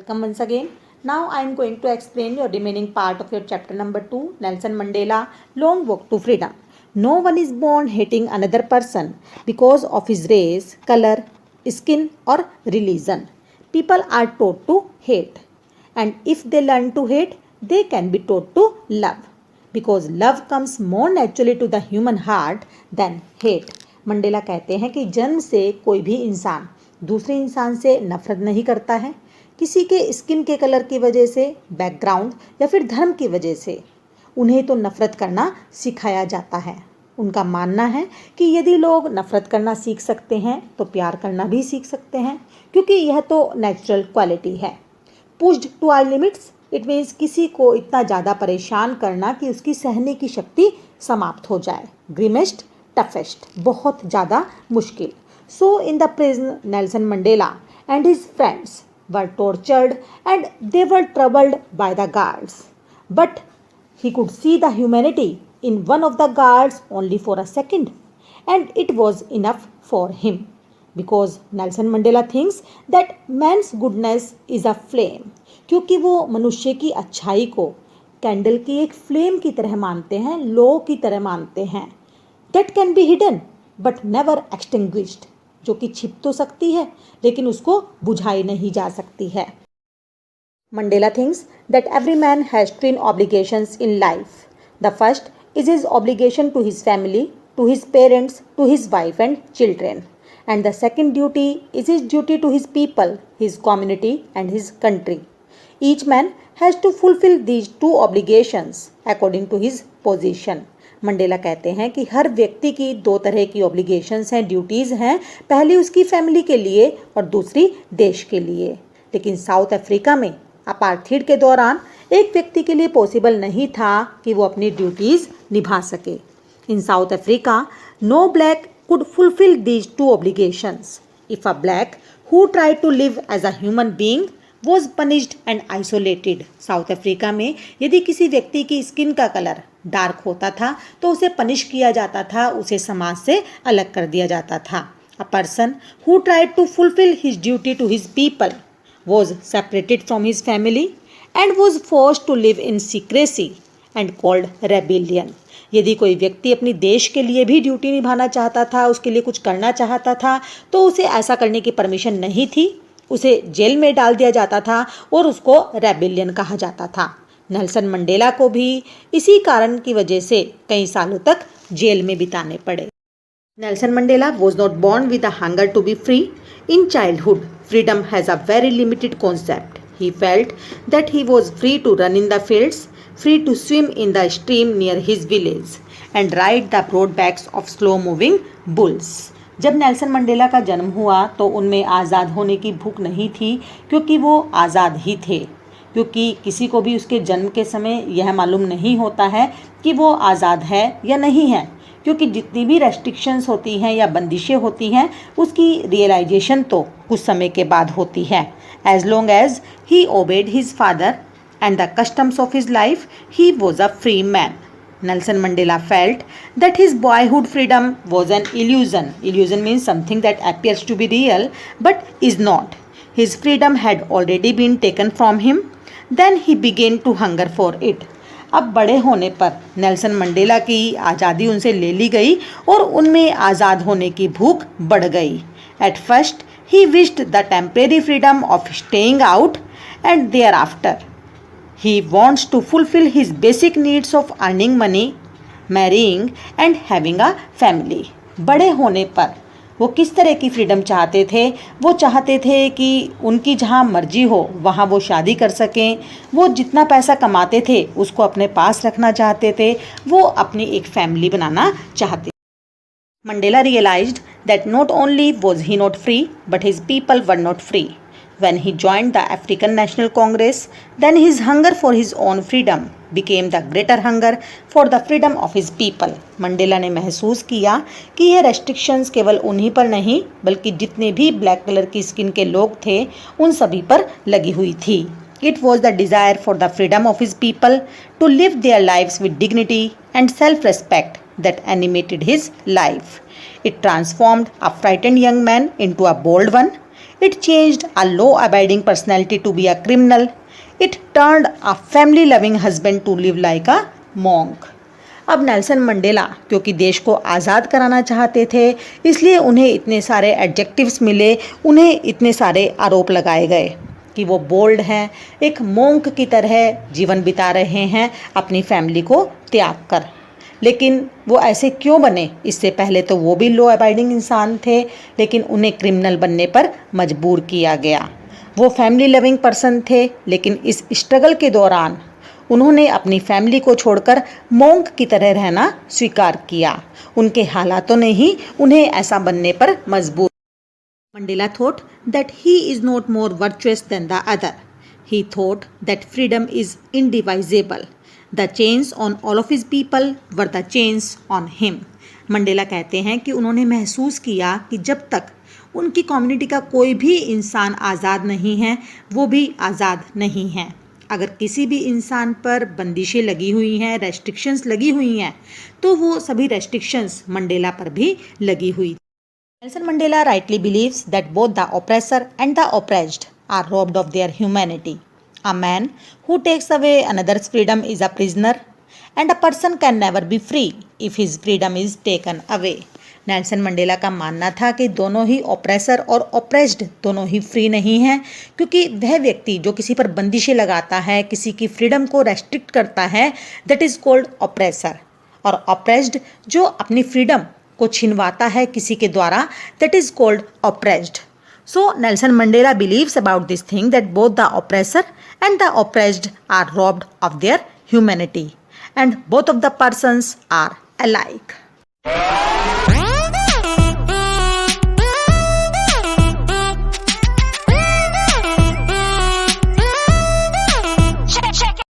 welcome once again. Now I am going to explain your remaining part of your chapter number 2, Nelson Mandela, Long Walk to Freedom. No one is born hating another person because of his race, color, skin or religion. People are taught to hate. And if they learn to hate, they can be taught to love. Because love comes more naturally to the human heart than hate. Mandela कहते हैं कि जन्म से कोई भी इंसान दूसरे इंसान से नफरत नहीं करता है, किसी के स्किन के कलर की वजह से, बैकग्राउंड या फिर धर्म की वजह से। उन्हें तो नफरत करना सिखाया जाता है। उनका मानना है कि यदि लोग नफरत करना सीख सकते हैं तो प्यार करना भी सीख सकते हैं, क्योंकि यह तो नेचुरल क्वालिटी है। Pushed to our limits it means किसी को इतना ज़्यादा परेशान करना कि उसकी सहने की शक्ति समाप्त हो जाए। ग्रीमेस्ट टफेस्ट बहुत ज़्यादा मुश्किल। So in the prison, Nelson Mandela and his friends were tortured and they were troubled by the guards. But he could see the humanity in one of the guards only for a second, and it was enough for him. Because Nelson Mandela thinks that man's goodness is a flame. क्योंकि वो मनुष्य की अच्छाई को candle की एक flame की तरह मानते हैं, लो की तरह मानते हैं। That can be hidden but never extinguished. जो कि छिप तो सकती है लेकिन उसको बुझाई नहीं जा सकती है। Mandela thinks that every man has twin obligations in life. The first is his obligation to his family, to his parents, to his wife and children. And the second duty is his duty to his people, his community and his country. Each man has to fulfill these two obligations according to his position. Mandela कहते हैं कि हर व्यक्ति की दो तरह की obligations हैं, duties हैं। पहली उसकी फैमिली के लिए और दूसरी देश के लिए। लेकिन साउथ अफ्रीका में अपार्थीड के दौरान एक व्यक्ति के लिए पॉसिबल नहीं था कि वो अपनी ड्यूटीज़ निभा सके। In South Africa no black could fulfil these two obligations. If a black who tried to live as a human being was punished and isolated. South Africa में यदि किसी व्यक्ति की स्किन का कलर डार्क होता था तो उसे पनिश किया जाता था, उसे समाज से अलग कर दिया जाता था। A person who tried to fulfil his duty to his people was separated from his family and was forced to live in secrecy and called rebellion. यदि कोई व्यक्ति अपनी देश के लिए भी ड्यूटी निभाना चाहता था, उसके लिए कुछ करना चाहता था, तो उसे ऐसा करने की परमिशन नहीं थी। उसे जेल में डाल दिया जाता था और उसको रेबिलियन कहा जाता था। नेल्सन मंडेला को भी इसी कारण की वजह से कई सालों तक जेल में बिताने पड़े। Nelson Mandela was not born with a hunger to be free. In childhood freedom has a very limited concept. He felt that he was free to run in the fields, free to swim in the stream near his village and ride the broad backs of slow moving bulls. जब Nelson Mandela का जन्म हुआ तो उनमें आज़ाद होने की भूख नहीं थी, क्योंकि वो आज़ाद ही थे। क्योंकि किसी को भी उसके जन्म के समय यह मालूम नहीं होता है कि वो आज़ाद है या नहीं है, क्योंकि जितनी भी रेस्ट्रिक्शंस होती हैं या बंदिशें होती हैं उसकी रियलाइजेशन तो कुछ समय के बाद होती है। As long as he obeyed his father and the customs of his life he was a free man. Nelson Mandela felt that his boyhood freedom was an illusion. Illusion means something that appears to be real but is not. His freedom had already been taken from him. Then he began to hunger for it. अब बड़े होने पर Nelson Mandela की आज़ादी उनसे ले ली गई और उनमें आज़ाद होने की भूख बढ़ गई। At first he wished the temporary freedom of staying out, and thereafter he wants to fulfill his basic needs of earning money, marrying and having a family. बड़े होने पर वो किस तरह की फ्रीडम चाहते थे? वो चाहते थे कि उनकी जहाँ मर्जी हो वहाँ वो शादी कर सकें। वो जितना पैसा कमाते थे उसको अपने पास रखना चाहते थे। वो अपनी एक फैमिली बनाना चाहते। Mandela realized that not only was he not free, but his people were not free. When he joined the African National Congress, then his hunger for his own freedom became the greater hunger for the freedom of his people. Mandela ने महसूस किया कि यह restrictions केवल उन्हीं पर नहीं बल्कि जितने भी ब्लैक कलर की स्किन के लोग थे उन सभी पर लगी हुई थी। It was the desire for the freedom of his people to live their lives with dignity and self-respect that animated his life. It transformed a frightened young man into a bold one. It changed a law-abiding personality to be a criminal. It turned a family-loving husband to live like a monk. अब Nelson Mandela क्योंकि देश को आज़ाद कराना चाहते थे, इसलिए उन्हें इतने सारे एडजेक्टिव्स मिले, उन्हें इतने सारे आरोप लगाए गए कि वो बोल्ड हैं, एक मोंक की तरह जीवन बिता रहे हैं अपनी फैमिली को त्याग कर। लेकिन वो ऐसे क्यों बने? इससे पहले तो वो भी लॉ अबाइडिंग इंसान थे, लेकिन उन्हें क्रिमिनल बनने पर मजबूर किया गया। वो फैमिली लविंग पर्सन थे, लेकिन इस स्ट्रगल के दौरान उन्होंने अपनी फैमिली को छोड़कर मोंक की तरह रहना स्वीकार किया। उनके हालातों ने ही उन्हें ऐसा बनने पर मजबूर। Mandela thought that he is not more virtuous than the other. He thought that freedom is indivisible. The chains on all of his people were the chains on him. Mandela कहते हैं कि उन्होंने महसूस किया कि जब तक उनकी कम्युनिटी का कोई भी इंसान आज़ाद नहीं है, वो भी आज़ाद नहीं है। अगर किसी भी इंसान पर बंदिशें लगी हुई हैं, रेस्ट्रिक्शंस लगी हुई हैं, तो वो सभी रेस्ट्रिक्शंस मंडेला पर भी लगी हुई। Nelson Mandela rightly believes that both the oppressor and the oppressed are robbed of their humanity. A man who takes away another's freedom is a prisoner, and a person can never be free if his freedom is taken away. Nelson Mandela का मानना था कि दोनों ही oppressor और oppressed दोनों ही free नहीं हैं, क्योंकि वह व्यक्ति जो किसी पर बंदिशें लगाता है, किसी की फ्रीडम को रेस्ट्रिक्ट करता है, दैट इज़ कॉल्ड ऑप्रेसर, और ऑप्रेस्ड जो अपनी फ्रीडम को छिनवाता है किसी के द्वारा, that is called oppressed. So Nelson Mandela believes about this thing that both the oppressor and the oppressed are robbed of their humanity and both of the persons are alike.